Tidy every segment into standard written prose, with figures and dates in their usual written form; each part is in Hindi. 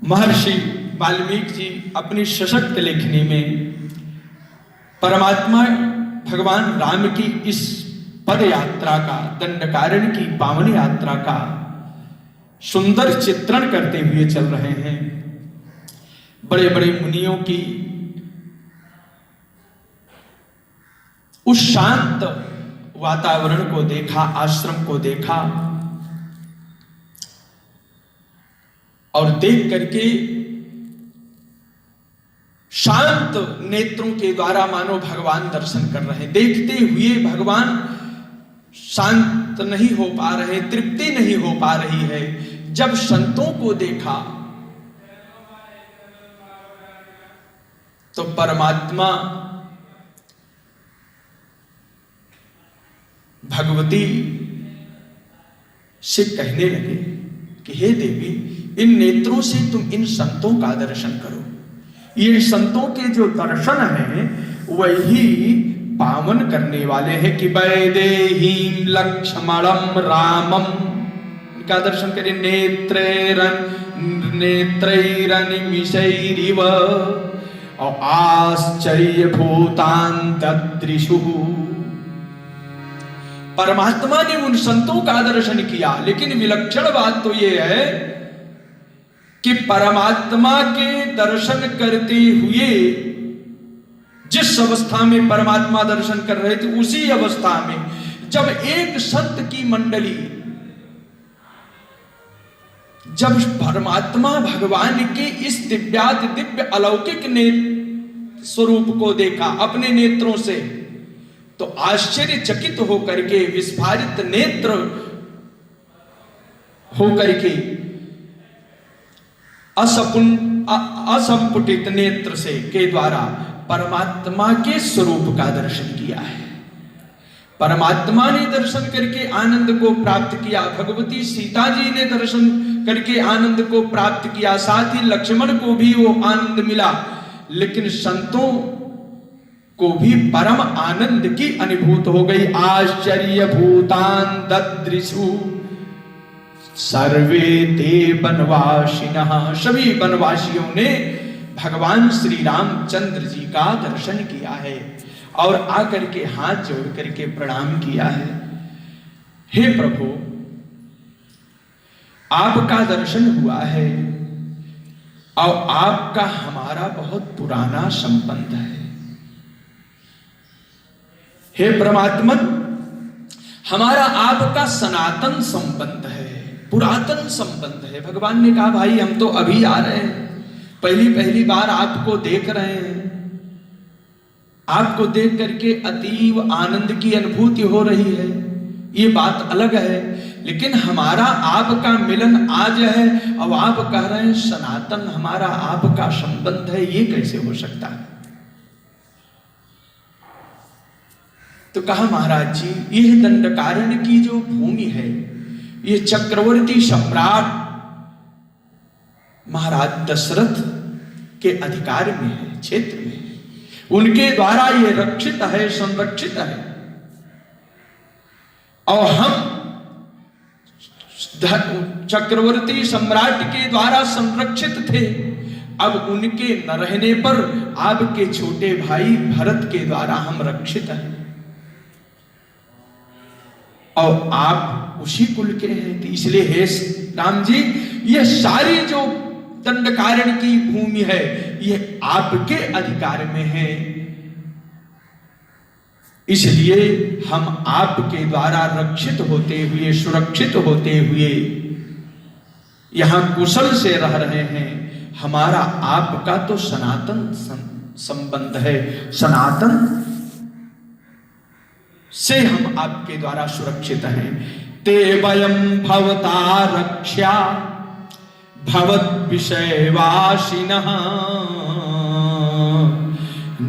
महर्षि वाल्मीकि जी अपनी सशक्त लेखनी में परमात्मा भगवान राम की इस पद यात्रा का, दंडकारण्य की पावन यात्रा का सुंदर चित्रण करते हुए चल रहे हैं। बड़े बड़े मुनियों की उस शांत वातावरण को देखा, आश्रम को देखा और देख करके शांत नेत्रों के द्वारा मानो भगवान दर्शन कर रहे हैं। देखते हुए भगवान शांत नहीं हो पा रहे, तृप्ति नहीं हो पा रही है। जब संतों को देखा तो परमात्मा भगवती से कहने लगे कि हे देवी, इन नेत्रों से तुम इन संतों का दर्शन करो। ये संतों के जो दर्शन हैं वही पावन करने वाले हैं कि वैदेहीं लक्ष्मणं रामम, इनका दर्शन करें। नेत्रैरनिमिषैरिव और आश्चर्य भूतान ददृशुः। परमात्मा ने उन संतों का दर्शन किया, लेकिन विलक्षण बात तो यह है कि परमात्मा के दर्शन करते हुए जिस अवस्था में परमात्मा दर्शन कर रहे थे, उसी अवस्था में जब एक संत की मंडली, जब परमात्मा भगवान के इस दिव्याति दिव्य अलौकिक स्वरूप को देखा अपने नेत्रों से, तो आश्चर्यचकित होकर के, विस्फारित नेत्र होकर के, असंपुटित नेत्र से के द्वारा परमात्मा के स्वरूप का दर्शन किया है। परमात्मा ने दर्शन करके आनंद को प्राप्त किया, भगवती सीता जी ने दर्शन करके आनंद को प्राप्त किया, साथ ही लक्ष्मण को भी वो आनंद मिला। लेकिन संतों को भी परम आनंद की अनुभूत हो गई। आश्चर्य भूतान ददृशु सर्वे ते वनवासिनः, सभी वनवासियों ने भगवान श्री रामचंद्र जी का दर्शन किया है और आकर के हाथ जोड़ करके प्रणाम किया है। हे प्रभु, आपका दर्शन हुआ है और आपका हमारा बहुत पुराना संबंध है। हे परमात्मन, हमारा आपका सनातन संबंध है, पुरातन संबंध है। भगवान ने कहा, भाई हम तो अभी आ रहे हैं, पहली बार आपको देख रहे हैं। आपको देख करके अतीव आनंद की अनुभूति हो रही है, ये बात अलग है। लेकिन हमारा आपका मिलन आज है और आप कह रहे हैं सनातन हमारा आपका संबंध है, ये कैसे हो सकता है? तो कहा, महाराज जी, यह दंडकारण्य की जो भूमि है, ये चक्रवर्ती सम्राट महाराज दशरथ के अधिकार में है, क्षेत्र में है। उनके द्वारा ये रक्षित है, संरक्षित है। और हम चक्रवर्ती सम्राट के द्वारा संरक्षित थे। अब उनके न रहने पर आपके छोटे भाई भरत के द्वारा हम रक्षित हैं और आप उसी कुल के हैं। इसलिए हे राम जी, ये सारी जो दंडकारण्य की भूमि है, ये आपके अधिकार में है। इसलिए हम आपके द्वारा रक्षित होते हुए, सुरक्षित होते हुए यहां कुशल से रह रहे हैं। हमारा आपका तो सनातन संबंध है, सनातन से हम आपके द्वारा सुरक्षित हैं। ते वयं भवता रक्ष्या भवत विषयवासिनः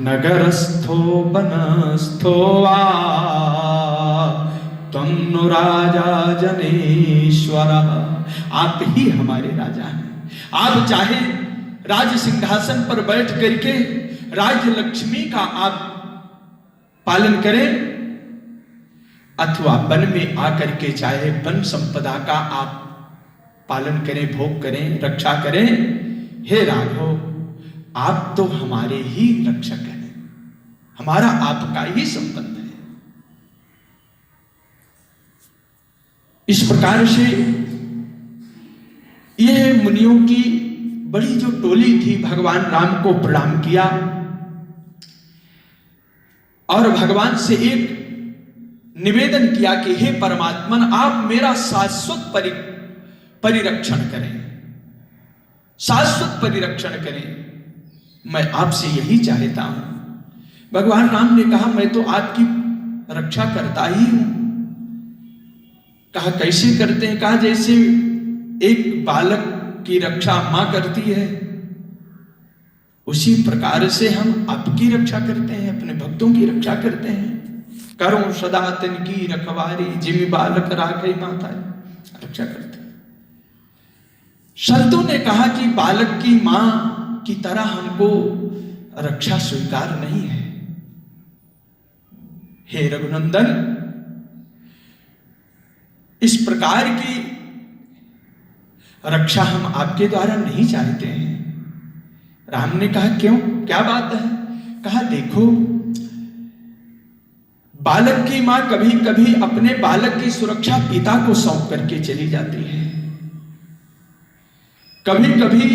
नगरस्थो वनस्थो वा त्वन्नु राजा जनेश्वरः। आप ही हमारे राजा हैं। आप चाहे राज सिंहासन पर बैठ करके राज्य लक्ष्मी का आप पालन करें, अथवा वन में आकर के चाहे वन संपदा का आप पालन करें, भोग करें, रक्षा करें, हे राघव, आप तो हमारे ही रक्षक हैं, हमारा आपका ही संबंध है। इस प्रकार से यह मुनियों की बड़ी जो टोली थी भगवान राम को प्रणाम किया और भगवान से एक निवेदन किया कि हे परमात्मन, आप मेरा शाश्वत परिरक्षण करें, शाश्वत परिरक्षण करें, मैं आपसे यही चाहता हूं। भगवान राम ने कहा, मैं तो आपकी रक्षा करता ही हूं। कहा कैसे करते हैं? कहा जैसे एक बालक की रक्षा मां करती है, उसी प्रकार से हम आपकी रक्षा करते हैं, अपने भक्तों की रक्षा करते हैं। करो सदा तिनकी रखवारी, जिमि बालक राखे माता, रक्षा करते हैं। संतों ने कहा कि बालक की मां की तरह हमको रक्षा स्वीकार नहीं है। हे रघुनंदन, इस प्रकार की रक्षा हम आपके द्वारा नहीं चाहते हैं। राम ने कहा क्यों, क्या बात है? कहा देखो, बालक की मां कभी कभी अपने बालक की सुरक्षा पिता को सौंप करके चली जाती है, कभी कभी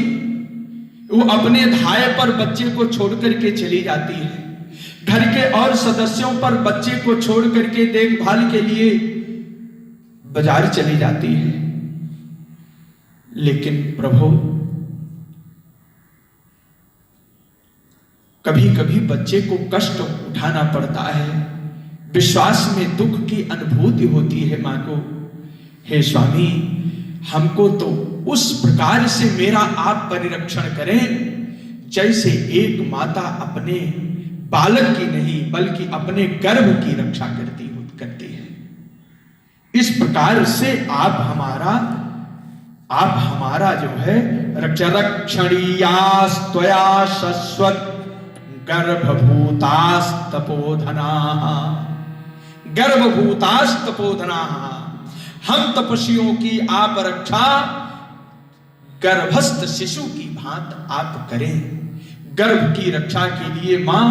वो अपने धाय पर बच्चे को छोड़ करके चली जाती है, घर के और सदस्यों पर बच्चे को छोड़ करके देखभाल के लिए बाजार चली जाती है। लेकिन प्रभु, कभी कभी बच्चे को कष्ट उठाना पड़ता है, विश्वास में दुख की अनुभूति होती है मां को। हे स्वामी, हमको तो उस प्रकार से मेरा आप परिरक्षण करें जैसे एक माता अपने बालक की नहीं बल्कि अपने गर्भ की रक्षा करती है। इस प्रकार से आप हमारा जो है रक्षणीयास्त्वया शश्वत गर्भभूतास्तपोधना, हम तपस्वियों की आप रक्षा गर्भस्थ शिशु की भांत आप करें। गर्भ की रक्षा के लिए मां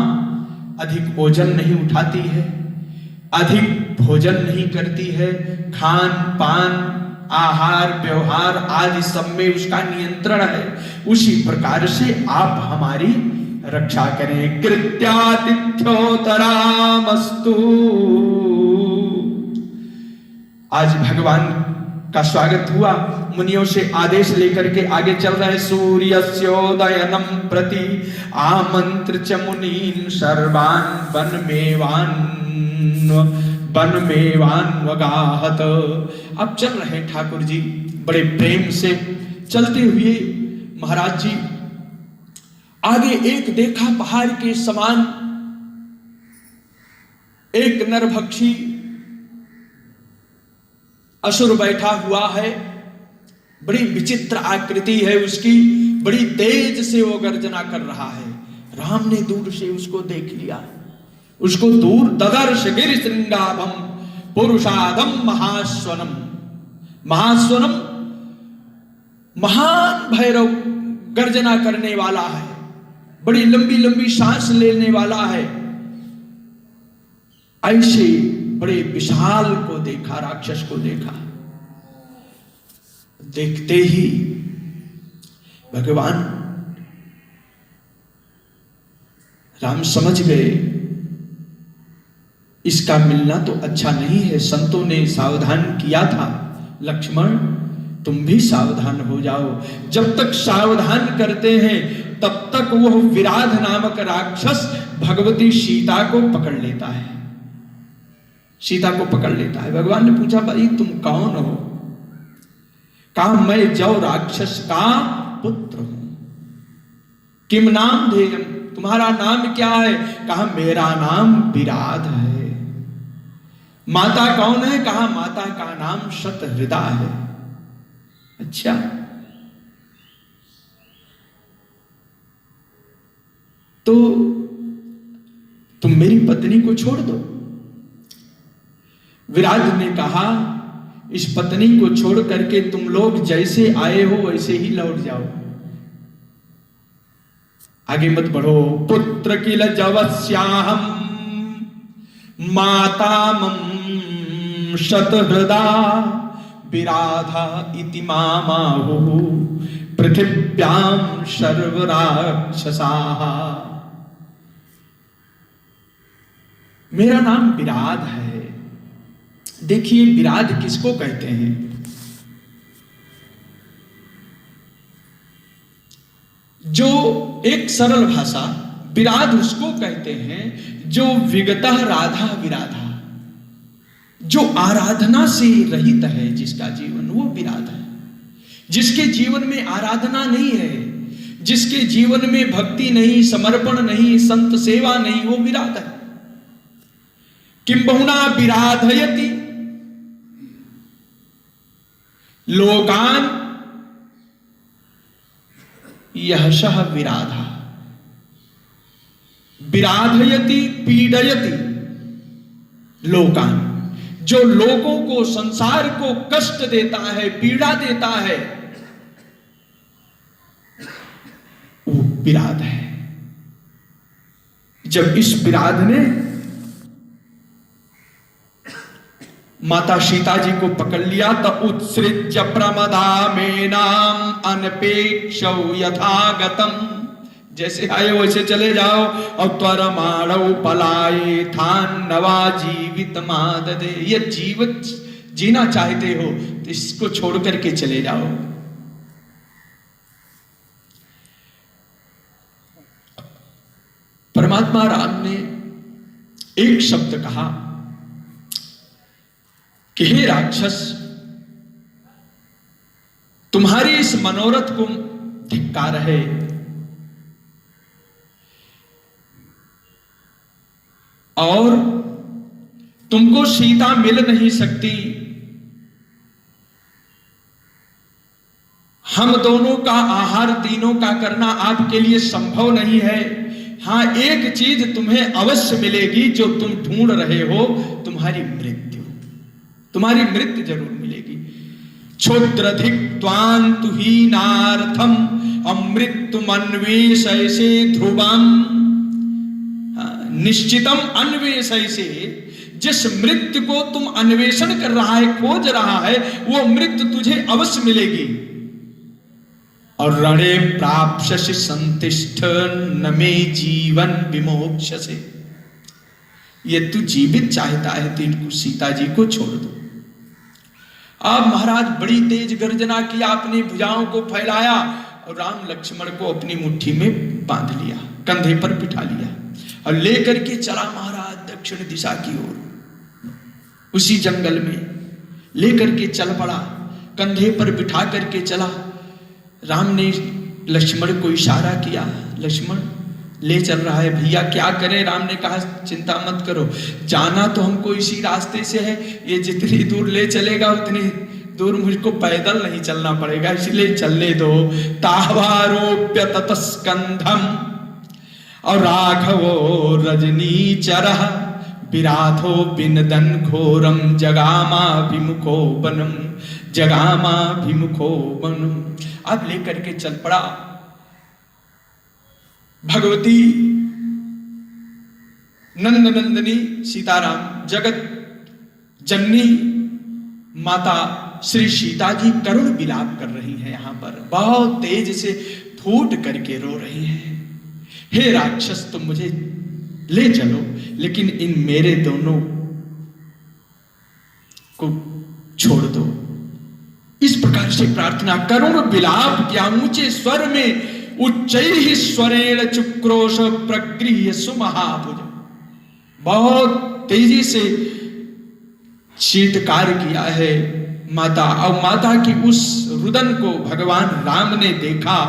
अधिक ओजन नहीं उठाती है, अधिक भोजन नहीं करती है, खान पान आहार व्यवहार आदि सब में उसका नियंत्रण है। उसी प्रकार से आप हमारी रक्षा करें। कृत्यातिथ्योतरामस्तु। आज भगवान का स्वागत हुआ, मुनियों से आदेश लेकर के आगे चल रहे। सूर्यस्योदयनं प्रति आमंत्र च मुनीन् सर्वान् वनमेवान्वगाहत। अब चल रहे ठाकुर जी बड़े प्रेम से चलते हुए महाराज जी आगे एक देखा पहाड़ के समान एक नरभक्षी असुर बैठा हुआ है। बड़ी विचित्र आकृति है उसकी, बड़ी तेज से वो गर्जना कर रहा है। राम ने दूर से उसको देख लिया, उसको दूर ददर्श गिर श्रृंगाभम पुरुषादम महास्वनम। महास्वनम महान भैरव गर्जना करने वाला है, बड़ी लंबी लंबी सांस लेने वाला है। ऐसे बड़े विशाल को देखा, राक्षस को देखा। देखते ही भगवान राम समझ गए इसका मिलना तो अच्छा नहीं है। संतों ने सावधान किया था, लक्ष्मण तुम भी सावधान हो जाओ। जब तक सावधान करते हैं तब तक वह विराध नामक राक्षस भगवती सीता को पकड़ लेता है, सीता को पकड़ लेता है। भगवान ने पूछा भाई तुम कौन हो? कहा मैं जौ राक्षस का पुत्र हूं। किम नाम धेयम, तुम्हारा नाम क्या है? कहा मेरा नाम विराध है। माता कौन है? कहा माता का नाम शतहृदा है। अच्छा, तो तुम मेरी पत्नी को छोड़ दो। विराज ने कहा इस पत्नी को छोड़ करके तुम लोग जैसे आए हो वैसे ही लौट जाओ। आगे मत बढ़ो। पुत्र किल जवस्याहम माता मम शतहृदा विराधा इति मामाहु पृथिव्याम सर्वराक्षसाः। मेरा नाम विराध है। देखिए विराध किसको कहते हैं? जो एक सरल भाषा विराध उसको कहते हैं जो विगतः राधा विराधा, जो आराधना से रहित है, जिसका जीवन वो विराध है। जिसके जीवन में आराधना नहीं है, जिसके जीवन में भक्ति नहीं, समर्पण नहीं, संत सेवा नहीं, वो विराध है। किम बहुना विराधयति लोकान यहशः विराधा। विराधयति पीडयति लोकान, जो लोगों को, संसार को कष्ट देता है, पीड़ा देता है, वो विराध है। जब इस विराध ने माता सीता जी को पकड़ लिया तो उत्सृज्य प्रमदामेनाम अनपेक्षौ यथागतम, जैसे आए वैसे चले जाओ। और त्वरमाणौ पलाये थान नवा जीवित माददे, ये जीवित जीना चाहते हो तो इसको छोड़ करके चले जाओ। परमात्मा राम ने एक शब्द कहा कि हे राक्षस, तुम्हारी इस मनोरथ को धिक्कार है। और तुमको सीता मिल नहीं सकती। हम दोनों का आहार तीनों का करना आपके लिए संभव नहीं है। हां, एक चीज तुम्हें अवश्य मिलेगी जो तुम ढूंढ रहे हो, तुम्हारी मृत्यु। तुम्हारी मृत्यु जरूर मिलेगी। क्षुद्रधिक्त्वान्तु हीनार्थम अमृत्युम अन्वेषयसे ध्रुवम। निश्चितम अन्वेषयसे, जिस मृत्यु को तुम अन्वेषण कर रहा है, खोज रहा है, वो मृत्यु तुझे अवश्य मिलेगी। और रणे प्राप्स्यसि संतिष्ठ न मे जीवन विमोक्ष्यसे। ये तू जीवित चाहता है तो इनको सीता जी को छोड़ दो। अब महाराज बड़ी तेज गर्जना किया, अपनी भुजाओं को फैलाया और राम लक्ष्मण को अपनी मुट्ठी में बांध लिया, कंधे पर बिठा लिया और लेकर के चला महाराज दक्षिण दिशा की ओर। उसी जंगल में लेकर के चल पड़ा, कंधे पर बिठा करके चला। राम ने लक्ष्मण को इशारा किया, लक्ष्मण ले चल रहा है भैया, क्या करें? राम ने कहा चिंता मत करो, जाना तो हमको इसी रास्ते से है। ये जितनी दूर ले चलेगा उतनी दूर मुझको पैदल नहीं चलना पड़ेगा, इसलिए चलने दो। तावारोप्य ततस्कंधम और राघवो रजनीचरः विराधो बिनदन घोरम जगामाभिमुखो वनम, जगामाभिमुखो वनम। अब लेकर के चल पड़ा। भगवती नंदनंदिनी सीताराम जगत जननी माता श्री सीता जी करुण विलाप कर रही हैं। यहां पर बहुत तेज से फूट करके रो रही हैं। हे राक्षस, तुम मुझे ले चलो, लेकिन इन मेरे दोनों को छोड़ दो। इस प्रकार से प्रार्थना, करुण विलाप किया ऊंचे स्वर में। उच्चैः स्वरेण चुक्रोश प्रगृह्य सुमहाभुज, बहुत तेजी से चीत्कार किया है माता। और माता की उस रुदन को भगवान राम ने देखा।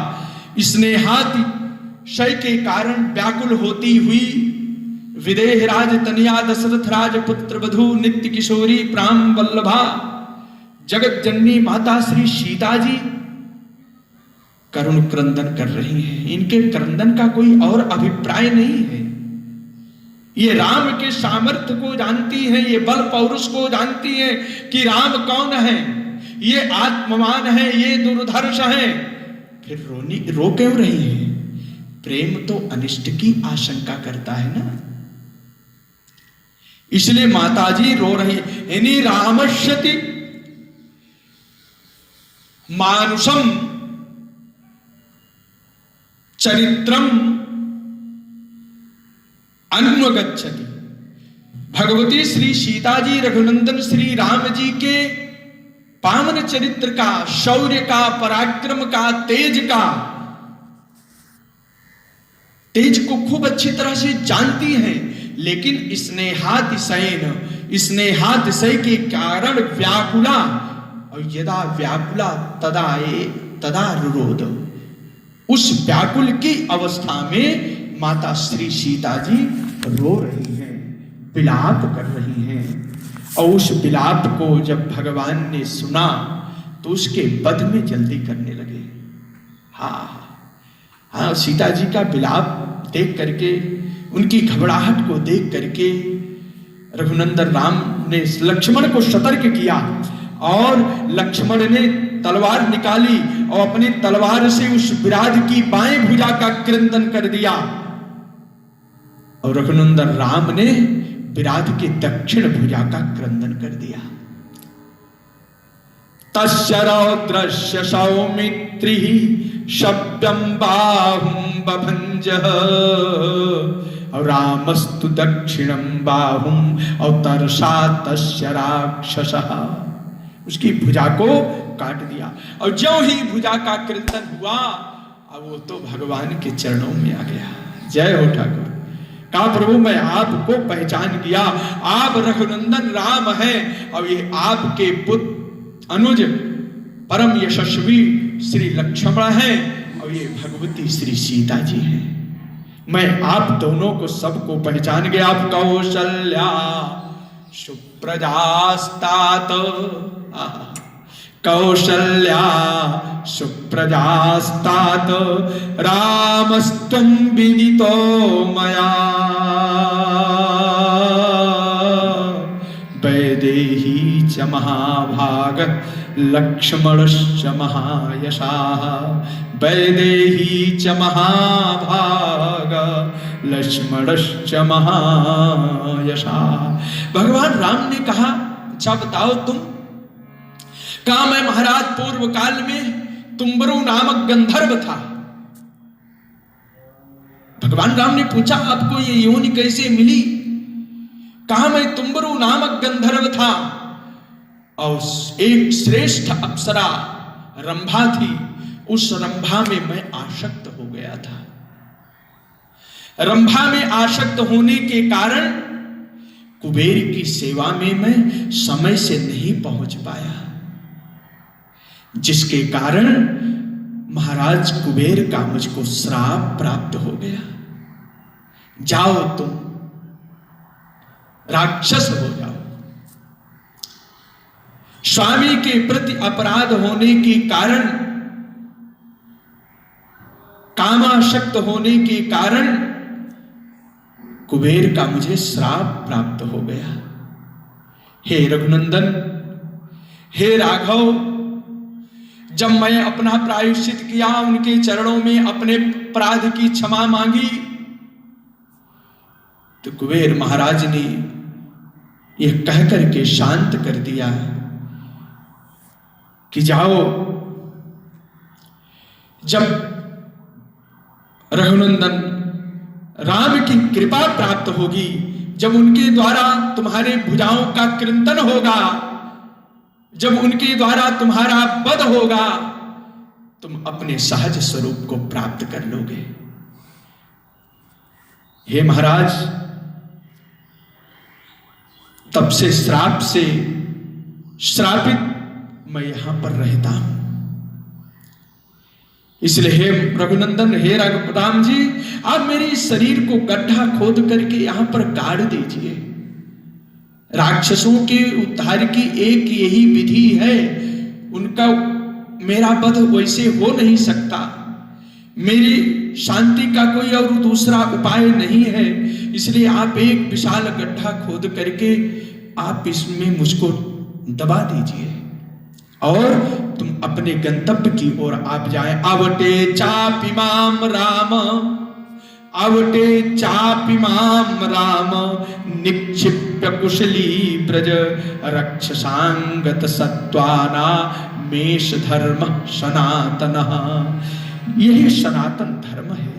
स्नेहातिशय के कारण व्याकुल होती हुई विदेह राज तनया दशरथ राज पुत्र वधु नित्य किशोरी प्राण वल्लभा जगत जननी माता श्री सीता जी करुण क्रंदन कर रही हैं। इनके क्रंदन का कोई और अभिप्राय नहीं है। ये राम के सामर्थ्य को जानती हैं, ये बल पौरुष को जानती हैं कि राम कौन है, ये आत्मवान है, ये दुर्धर्ष है, फिर रो क्यों रही है? प्रेम तो अनिष्ट की आशंका करता है ना। इसलिए माताजी रो रही, इन्हीं रामश्यति मानुषम चरित्रम अन्वगच्छति। भगवती श्री सीता जी रघुनंदन श्री राम जी के पावन चरित्र का, शौर्य का, पराक्रम का, तेज को खूब अच्छी तरह से जानती हैं, लेकिन स्नेहातिशय के कारण व्याकुला, और यदा व्याकुला तदा रुरोध। उस व्याकुल की अवस्था में माता श्री सीता जी रो रही हैं, विलाप कर रही हैं। और उस विलाप को जब भगवान ने सुना तो उसके वध में जल्दी करने लगे। हाँ, सीता जी का विलाप देख करके, उनकी घबराहट को देख करके रघुनंदन राम ने लक्ष्मण को सतर्क किया, और लक्ष्मण ने तलवार निकाली और अपनी तलवार से उस विराध की बाएं भुजा का क्रंदन कर दिया, और रघुनंदन राम ने विराध के दक्षिण भुजा का क्रंदन कर दिया। तस्य रौद्रस्य सौमित्री शब्दम बाहुम बभंजः, और रामस्तु दक्षिणम बाहुम अवतरसा तस्य राक्षसः। उसकी भुजा को काट दिया, और जो ही भुजा का क्रंदन हुआ, अब वो तो भगवान के चरणों में आ गया। जय हो ठाकुर। कहा, प्रभु मैं आपको पहचान गया, आप रघुनंदन राम हैं, और ये आपके पुत्र अनुज परम यशस्वी श्री लक्ष्मण हैं, और ये भगवती श्री सीता जी हैं। मैं आप दोनों को सबको पहचान गया। आप कौशल्या सुप्रजास्तात, कौशल्या सुप्रजास्तात रामस्त्वं विदितो मया, वैदेही च महाभाग लक्ष्मणश्च महायशाः, वैदेही च महाभाग लक्ष्मणश्च महायशाः। भगवान राम ने कहा, अच्छा बताओ तुम। कहा, मैं महाराज पूर्व काल में तुम्बरु नामक गंधर्व था। भगवान राम ने पूछा, आपको ये योनि कैसे मिली? कहा, मैं तुम्बरु नामक गंधर्व था, और एक श्रेष्ठ अप्सरा रंभा थी, उस रंभा में मैं आसक्त हो गया था। रंभा में आसक्त होने के कारण कुबेर की सेवा में मैं समय से नहीं पहुंच पाया, जिसके कारण महाराज कुबेर का मुझको श्राप प्राप्त हो गया। जाओ तुम राक्षस हो जाओ। स्वामी के प्रति अपराध होने के कारण, कामासक्त होने के कारण कुबेर का मुझे श्राप प्राप्त हो गया। हे रघुनंदन, हे राघव, जब मैं अपना प्रायश्चित किया, उनके चरणों में अपने अपराध की क्षमा मांगी, तो कुबेर महाराज ने यह कहकर के शांत कर दिया कि जाओ, जब रघुनंदन राम की कृपा प्राप्त होगी, जब उनके द्वारा तुम्हारे भुजाओं का क्रंदन होगा, जब उनके द्वारा तुम्हारा वध होगा, तुम अपने सहज स्वरूप को प्राप्त कर लोगे। हे महाराज, तब से श्राप से श्रापित मैं यहां पर रहता हूं। इसलिए हे रघुनंदन, हे राम जी, आप मेरे इस शरीर को गड्ढा खोद करके यहां पर गाड़ दीजिए। राक्षसों के उद्धार की एक यही विधि है, उनका मेरा वध वैसे हो नहीं सकता, मेरी शांति का कोई और दूसरा उपाय नहीं है। इसलिए आप एक विशाल गड्ढा खोद करके आप इसमें मुझको दबा दीजिए और तुम अपने गंतव्य की ओर आप जाए। आवटे चापिमाम राम अवटे चापिमाम राम निक्षिप्य कुशली ब्रज रक्षसांगत सत्वाना मेष धर्म सनातन। यही सनातन धर्म है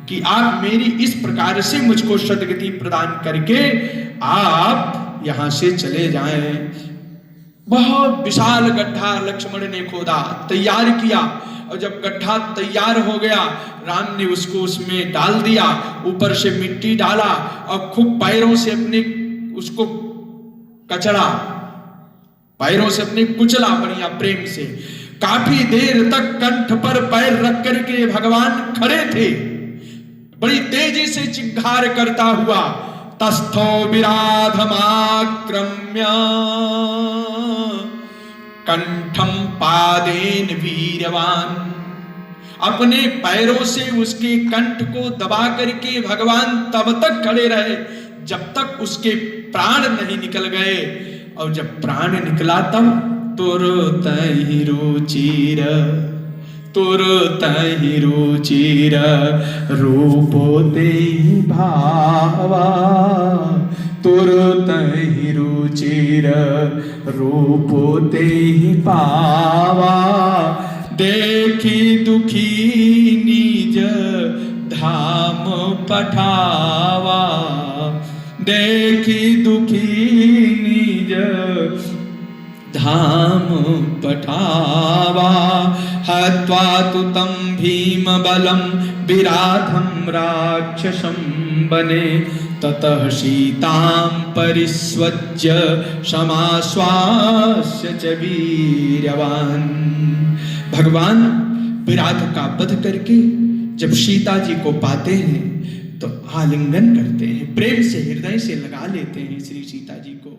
कि आप मेरी इस प्रकार से मुझको सद्गति प्रदान करके आप यहां से चले जाएं। बहुत विशाल गड्ढा लक्ष्मण ने खोदा, तैयार किया, और जब गड्ढा तैयार हो गया राम ने उसको उसमें डाल दिया, ऊपर से मिट्टी डाला और खूब पैरों से अपने उसको कचड़ा, पैरों से अपने कुचला बढ़िया प्रेम से। काफी देर तक कंठ पर पैर रख करके भगवान खड़े थे, बड़ी तेजी से चिंगार करता हुआ। तस्थो विराधमाक्रम्य कंठम पादेन वीरवान। अपने पैरों से उसके कंठ को दबा करके भगवान तब तक खड़े रहे जब तक उसके प्राण नहीं निकल गए, और जब प्राण निकला तब तुरत ही रुचिर रूपोते भावा, तुरत ही रुचिर रूपोते पावा। देखी दुखी निज धाम पठावा, देखी दुखी निज धाम पठावा। हत्वा तु तं भीम बलं विराधं राक्षसं वने, ततः सीतां परिस्वज्य समाश्वास्य च वीर्यवान्। भगवान विराध का वध करके जब सीता जी को पाते हैं तो आलिंगन करते हैं, प्रेम से हृदय से लगा लेते हैं श्री सीता जी को।